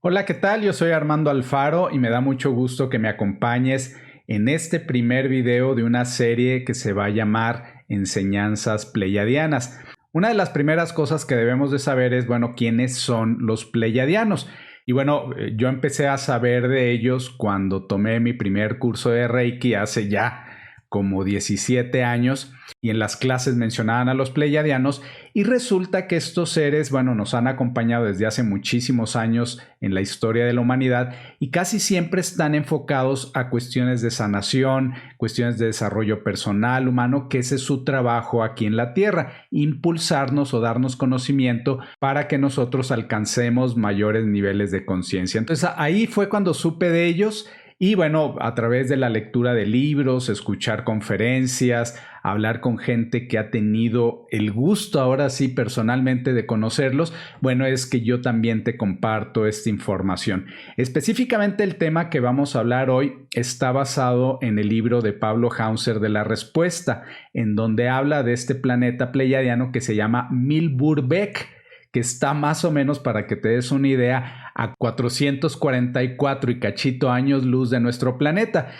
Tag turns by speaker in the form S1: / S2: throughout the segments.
S1: Hola, ¿qué tal? Yo soy Armando Alfaro y me da mucho gusto que me acompañes en este primer video de una serie que se va a llamar Enseñanzas Pleiadianas. Una de las primeras cosas que debemos de saber es, bueno, quiénes son los pleiadianos. Y bueno, yo empecé a saber de ellos cuando tomé mi primer curso de Reiki hace ya como 17 años y en las clases mencionaban a los pleiadianos y resulta que estos seres, bueno, nos han acompañado desde hace muchísimos años en la historia de la humanidad y casi siempre están enfocados a cuestiones de sanación, cuestiones de desarrollo personal humano, que ese es su trabajo aquí en la Tierra, impulsarnos o darnos conocimiento para que nosotros alcancemos mayores niveles de conciencia. Entonces ahí fue cuando supe de ellos. Y bueno, a través de la lectura de libros, escuchar conferencias, hablar con gente que ha tenido el gusto ahora sí personalmente de conocerlos, bueno, es que yo también te comparto esta información. Específicamente el tema que vamos a hablar hoy está basado en el libro de Pablo Hauser de La Respuesta, en donde habla de este planeta pleiadiano que se llama Milburbeck, que está más o menos, para que te des una idea, a 444 y cachito años luz de nuestro planeta.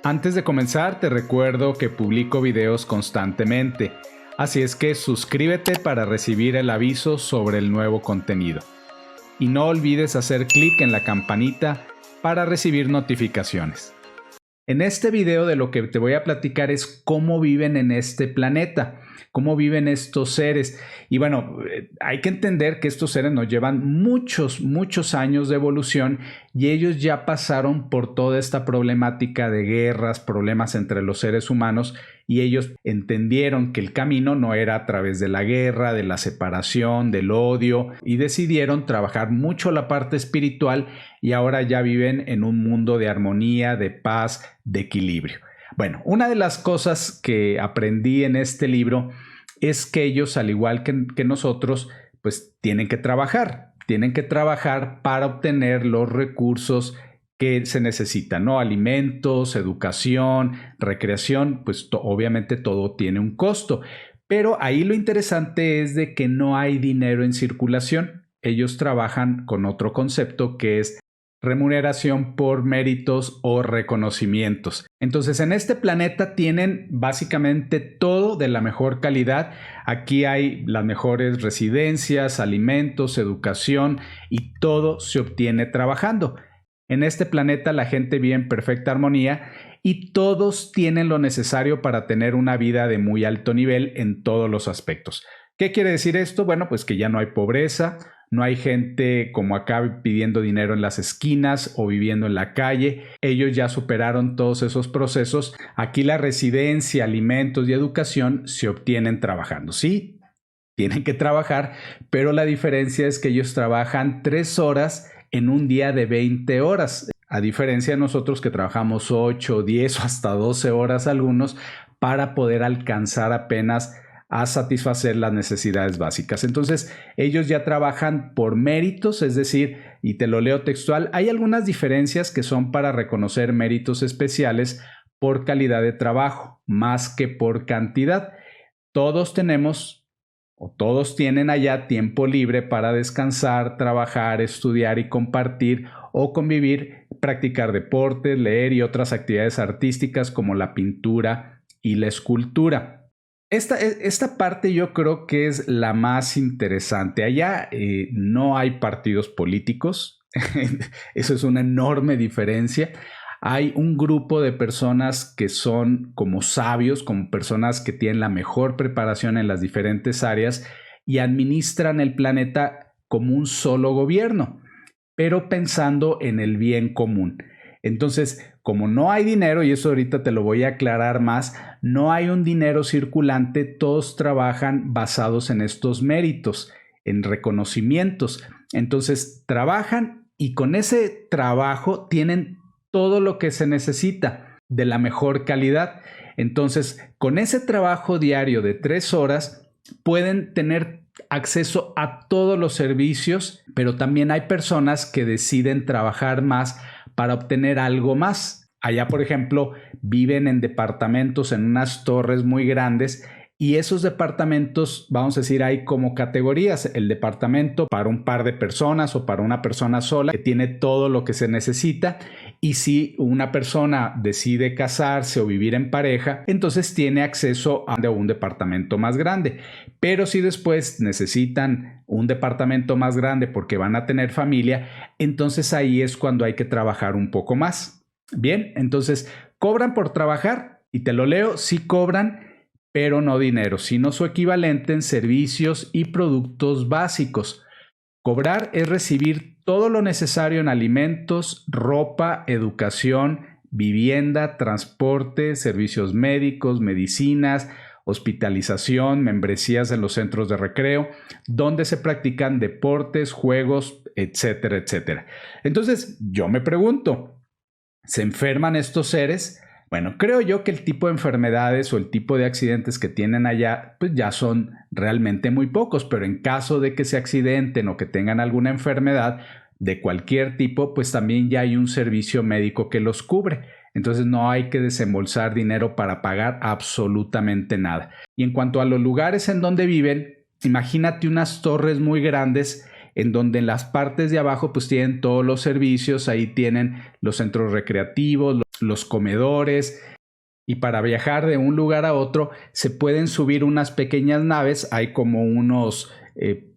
S1: Antes de comenzar, te recuerdo que publico videos constantemente, así es que suscríbete para recibir el aviso sobre el nuevo contenido. Y no olvides hacer clic en la campanita para recibir notificaciones. En este video de lo que te voy a platicar es cómo viven en este planeta, cómo viven estos seres. Y bueno, hay que entender que estos seres nos llevan muchos años de evolución y ellos ya pasaron por toda esta problemática de guerras, problemas entre los seres humanos, y ellos entendieron que el camino no era a través de la guerra, de la separación, del odio, y decidieron trabajar mucho la parte espiritual y ahora ya viven en un mundo de armonía, de paz, de equilibrio. Bueno, una de las cosas que aprendí en este libro es que ellos, al igual que nosotros, pues tienen que trabajar para obtener los recursos que se necesitan, ¿no? Alimentos, educación, recreación, pues obviamente todo tiene un costo. Pero ahí lo interesante es de que no hay dinero en circulación. Ellos trabajan con otro concepto que es remuneración por méritos o reconocimientos. Entonces, en este planeta tienen básicamente todo de la mejor calidad. Aquí hay las mejores residencias, alimentos, educación y todo se obtiene trabajando. En este planeta la gente vive en perfecta armonía y todos tienen lo necesario para tener una vida de muy alto nivel en todos los aspectos. ¿Qué quiere decir esto? Bueno, pues que ya no hay pobreza, no hay gente como acá pidiendo dinero en las esquinas o viviendo en la calle. Ellos ya superaron todos esos procesos. Aquí la residencia, alimentos y educación se obtienen trabajando. Sí, tienen que trabajar, pero la diferencia es que ellos trabajan 3 horas en un día de 20 horas. A diferencia de nosotros que trabajamos 8, 10 o hasta 12 horas algunos para poder alcanzar apenas a satisfacer las necesidades básicas. Entonces, ellos ya trabajan por méritos, es decir, y te lo leo textual, hay algunas diferencias que son para reconocer méritos especiales por calidad de trabajo, más que por cantidad. Todos tenemos o todos tienen allá tiempo libre para descansar, trabajar, estudiar y compartir o convivir, practicar deportes, leer y otras actividades artísticas como la pintura y la escultura. Esta parte yo creo que es la más interesante. Allá no hay partidos políticos, eso es una enorme diferencia. Hay un grupo de personas que son como sabios, como personas que tienen la mejor preparación en las diferentes áreas y administran el planeta como un solo gobierno, pero pensando en el bien común. Entonces, como no hay dinero, y eso ahorita te lo voy a aclarar más, no hay un dinero circulante, todos trabajan basados en estos méritos, en reconocimientos. Entonces, trabajan y con ese trabajo tienen todo lo que se necesita de la mejor calidad. Entonces, con ese trabajo diario de 3 horas, pueden tener acceso a todos los servicios, pero también hay personas que deciden trabajar más para obtener algo más. Allá, por ejemplo, viven en departamentos, en unas torres muy grandes, Y esos departamentos, vamos a decir, hay como categorías. El departamento para un par de personas o para una persona sola que tiene todo lo que se necesita. Y si una persona decide casarse o vivir en pareja, entonces tiene acceso a un departamento más grande. Pero si después necesitan un departamento más grande porque van a tener familia, entonces ahí es cuando hay que trabajar un poco más. Bien, entonces cobran por trabajar, y te lo leo, sí cobran, pero no dinero, sino su equivalente en servicios y productos básicos. Cobrar es recibir todo lo necesario en alimentos, ropa, educación, vivienda, transporte, servicios médicos, medicinas, hospitalización, membresías en los centros de recreo, donde se practican deportes, juegos, etcétera, etcétera. Entonces, yo me pregunto, ¿se enferman estos seres? Bueno, creo yo que el tipo de enfermedades o el tipo de accidentes que tienen allá, pues ya son realmente muy pocos, pero en caso de que se accidenten o que tengan alguna enfermedad de cualquier tipo, pues también ya hay un servicio médico que los cubre. Entonces no hay que desembolsar dinero para pagar absolutamente nada. Y en cuanto a los lugares en donde viven, imagínate unas torres muy grandes en donde en las partes de abajo pues tienen todos los servicios, ahí tienen los centros recreativos, los comedores, y para viajar de un lugar a otro se pueden subir unas pequeñas naves, hay como unos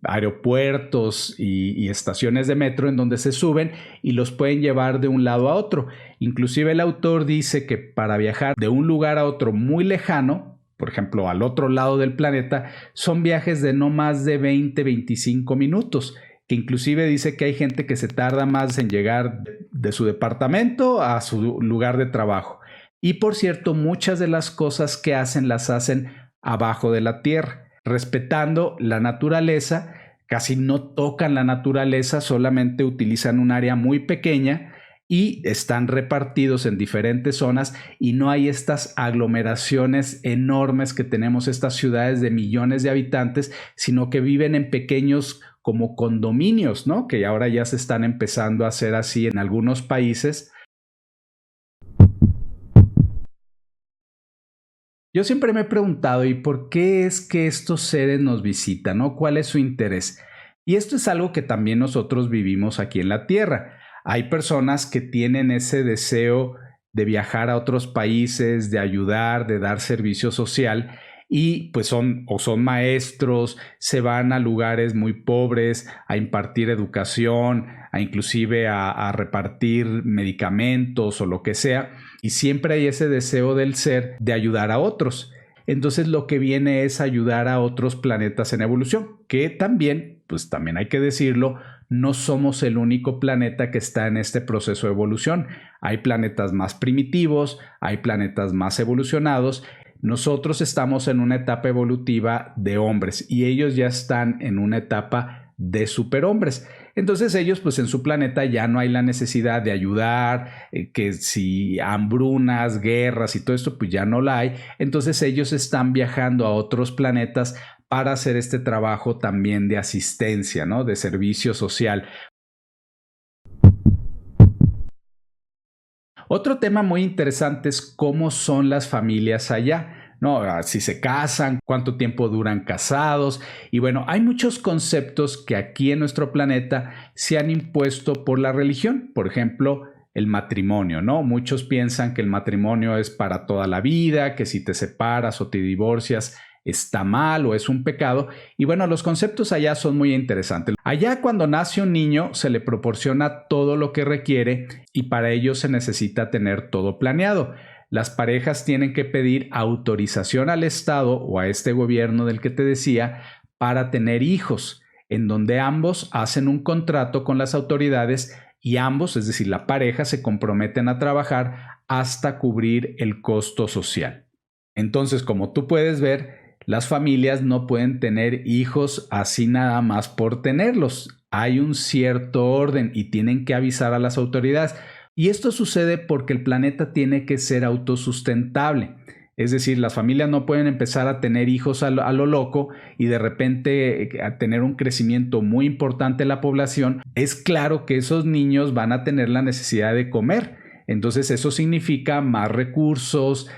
S1: aeropuertos y estaciones de metro en donde se suben y los pueden llevar de un lado a otro. Inclusive el autor dice que para viajar de un lugar a otro muy lejano, por ejemplo al otro lado del planeta, son viajes de no más de 20-25 minutos, que inclusive dice que hay gente que se tarda más en llegar de su departamento a su lugar de trabajo. Y por cierto, muchas de las cosas que hacen las hacen abajo de la tierra, respetando la naturaleza, casi no tocan la naturaleza, solamente utilizan un área muy pequeña y están repartidos en diferentes zonas y no hay estas aglomeraciones enormes que tenemos estas ciudades de millones de habitantes, sino que viven en pequeños como condominios, ¿no? Que ahora ya se están empezando a hacer así en algunos países. Yo siempre me he preguntado, ¿y por qué es que estos seres nos visitan, ¿no? ¿Cuál es su interés? Y esto es algo que también nosotros vivimos aquí en la Tierra. Hay personas que tienen ese deseo de viajar a otros países, de ayudar, de dar servicio social, y pues son maestros, se van a lugares muy pobres a impartir educación, a inclusive a repartir medicamentos o lo que sea, y siempre hay ese deseo del ser de ayudar a otros. Entonces lo que viene es ayudar a otros planetas en evolución, que también, pues también hay que decirlo, no somos el único planeta que está en este proceso de evolución. Hay planetas más primitivos, hay planetas más evolucionados. Nosotros estamos en una etapa evolutiva de hombres y ellos ya están en una etapa de superhombres. Entonces ellos pues en su planeta ya no hay la necesidad de ayudar, que si hambrunas, guerras y todo esto pues ya no la hay. Entonces ellos están viajando a otros planetas para hacer este trabajo también de asistencia, ¿no? De servicio social. Otro tema muy interesante es cómo son las familias allá, ¿no? Si se casan, cuánto tiempo duran casados. Y bueno, hay muchos conceptos que aquí en nuestro planeta se han impuesto por la religión. Por ejemplo, el matrimonio, ¿no? Muchos piensan que el matrimonio es para toda la vida, que si te separas o te divorcias está mal o es un pecado. Y bueno, los conceptos allá son muy interesantes. Allá cuando nace un niño se le proporciona todo lo que requiere y para ello se necesita tener todo planeado. Las parejas tienen que pedir autorización al Estado o a este gobierno del que te decía para tener hijos, en donde ambos hacen un contrato con las autoridades y ambos, es decir, la pareja, se comprometen a trabajar hasta cubrir el costo social. Entonces, como tú puedes ver, las familias no pueden tener hijos así nada más por tenerlos. Hay un cierto orden y tienen que avisar a las autoridades. Y esto sucede porque el planeta tiene que ser autosustentable. Es decir, las familias no pueden empezar a tener hijos a lo loco y de repente a tener un crecimiento muy importante en la población. Es claro que esos niños van a tener la necesidad de comer. Entonces eso significa más recursos,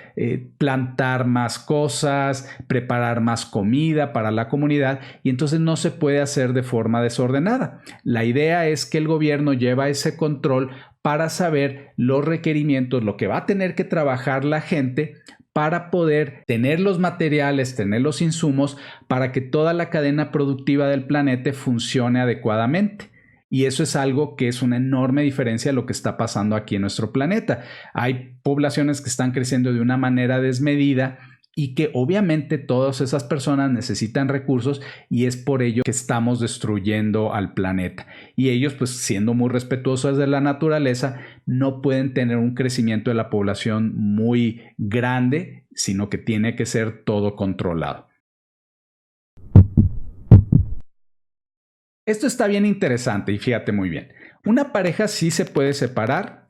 S1: plantar más cosas, preparar más comida para la comunidad, y entonces no se puede hacer de forma desordenada. La idea es que el gobierno lleva ese control para saber los requerimientos, lo que va a tener que trabajar la gente para poder tener los materiales, tener los insumos para que toda la cadena productiva del planeta funcione adecuadamente. Y eso es algo que es una enorme diferencia de lo que está pasando aquí en nuestro planeta. Hay poblaciones que están creciendo de una manera desmedida y que obviamente todas esas personas necesitan recursos, y es por ello que estamos destruyendo al planeta. Y ellos, pues siendo muy respetuosos de la naturaleza, no pueden tener un crecimiento de la población muy grande, sino que tiene que ser todo controlado. Esto está bien interesante y fíjate muy bien. Una pareja sí se puede separar,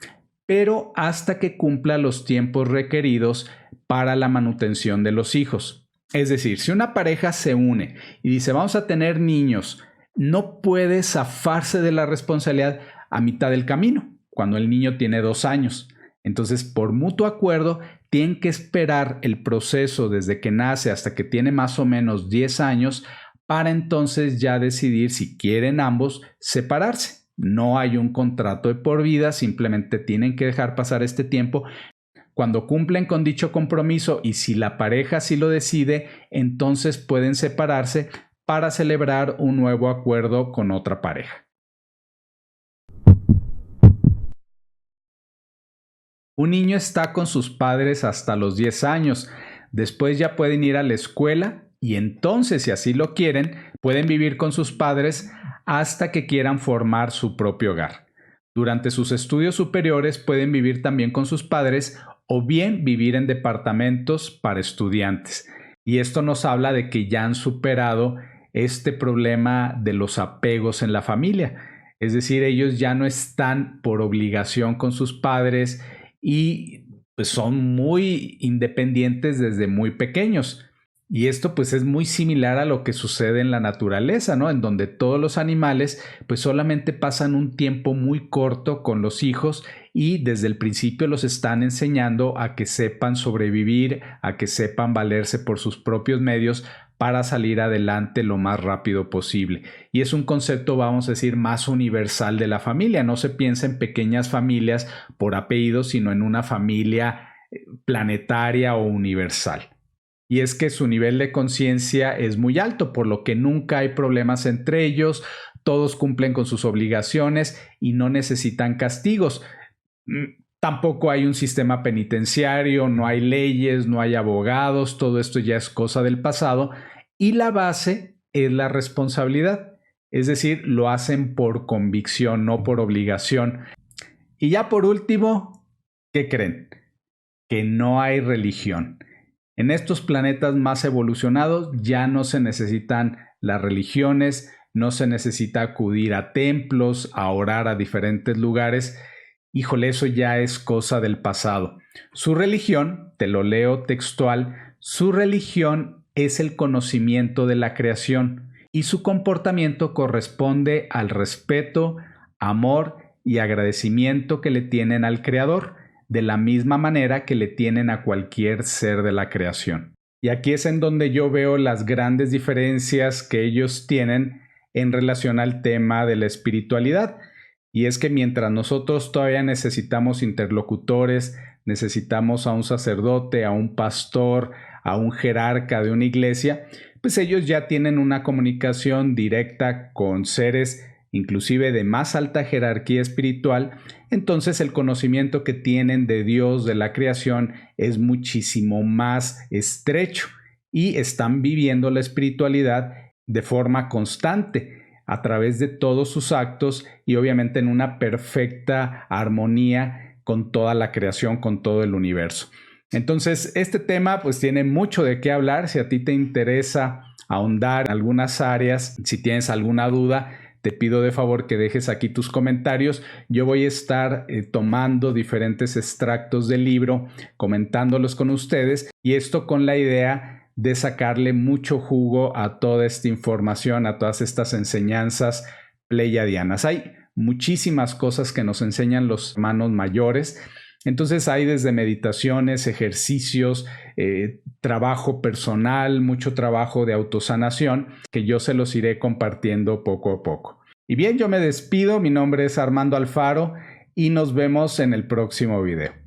S1: pero hasta que cumpla los tiempos requeridos para la manutención de los hijos. Es decir, si una pareja se une y dice vamos a tener niños, no puede zafarse de la responsabilidad a mitad del camino, cuando el niño tiene 2 años. Entonces, por mutuo acuerdo, tienen que esperar el proceso desde que nace hasta que tiene más o menos 10 años para entonces ya decidir si quieren ambos separarse. No hay un contrato de por vida, simplemente tienen que dejar pasar este tiempo. Cuando cumplen con dicho compromiso y si la pareja así lo decide, entonces pueden separarse para celebrar un nuevo acuerdo con otra pareja. Un niño está con sus padres hasta los 10 años. Después ya pueden ir a la escuela y entonces, si así lo quieren, pueden vivir con sus padres hasta que quieran formar su propio hogar. Durante sus estudios superiores pueden vivir también con sus padres o bien vivir en departamentos para estudiantes. Y esto nos habla de que ya han superado este problema de los apegos en la familia. Es decir, ellos ya no están por obligación con sus padres y pues son muy independientes desde muy pequeños. Y esto pues es muy similar a lo que sucede en la naturaleza, ¿no? En donde todos los animales pues solamente pasan un tiempo muy corto con los hijos y desde el principio los están enseñando a que sepan sobrevivir, a que sepan valerse por sus propios medios para salir adelante lo más rápido posible. Y es un concepto, vamos a decir, más universal de la familia. No se piensa en pequeñas familias por apellido, sino en una familia planetaria o universal. Y es que su nivel de conciencia es muy alto, por lo que nunca hay problemas entre ellos, todos cumplen con sus obligaciones y no necesitan castigos. Tampoco hay un sistema penitenciario, no hay leyes, no hay abogados, todo esto ya es cosa del pasado y la base es la responsabilidad, es decir, lo hacen por convicción, no por obligación. Y ya por último, ¿qué creen? Que no hay religión. En estos planetas más evolucionados ya no se necesitan las religiones, no se necesita acudir a templos, a orar a diferentes lugares. Híjole, eso ya es cosa del pasado. Su religión, te lo leo textual, su religión es el conocimiento de la creación y su comportamiento corresponde al respeto, amor y agradecimiento que le tienen al Creador, de la misma manera que le tienen a cualquier ser de la creación. Y aquí es en donde yo veo las grandes diferencias que ellos tienen en relación al tema de la espiritualidad. Y es que mientras nosotros todavía necesitamos interlocutores, necesitamos a un sacerdote, a un pastor, a un jerarca de una iglesia, pues ellos ya tienen una comunicación directa con seres inclusive de más alta jerarquía espiritual. Entonces el conocimiento que tienen de Dios, de la creación, es muchísimo más estrecho y están viviendo la espiritualidad de forma constante a través de todos sus actos y obviamente en una perfecta armonía con toda la creación, con todo el universo. Entonces, este tema pues tiene mucho de qué hablar. Si a ti te interesa ahondar en algunas áreas, si tienes alguna duda, te pido de favor que dejes aquí tus comentarios. Yo voy a estar tomando diferentes extractos del libro, comentándolos con ustedes y esto con la idea de sacarle mucho jugo a toda esta información, a todas estas enseñanzas pleyadianas. Hay muchísimas cosas que nos enseñan los hermanos mayores Entonces hay desde meditaciones, ejercicios, trabajo personal, mucho trabajo de autosanación que yo se los iré compartiendo poco a poco. Y bien, yo me despido, mi nombre es Armando Alfaro y nos vemos en el próximo video.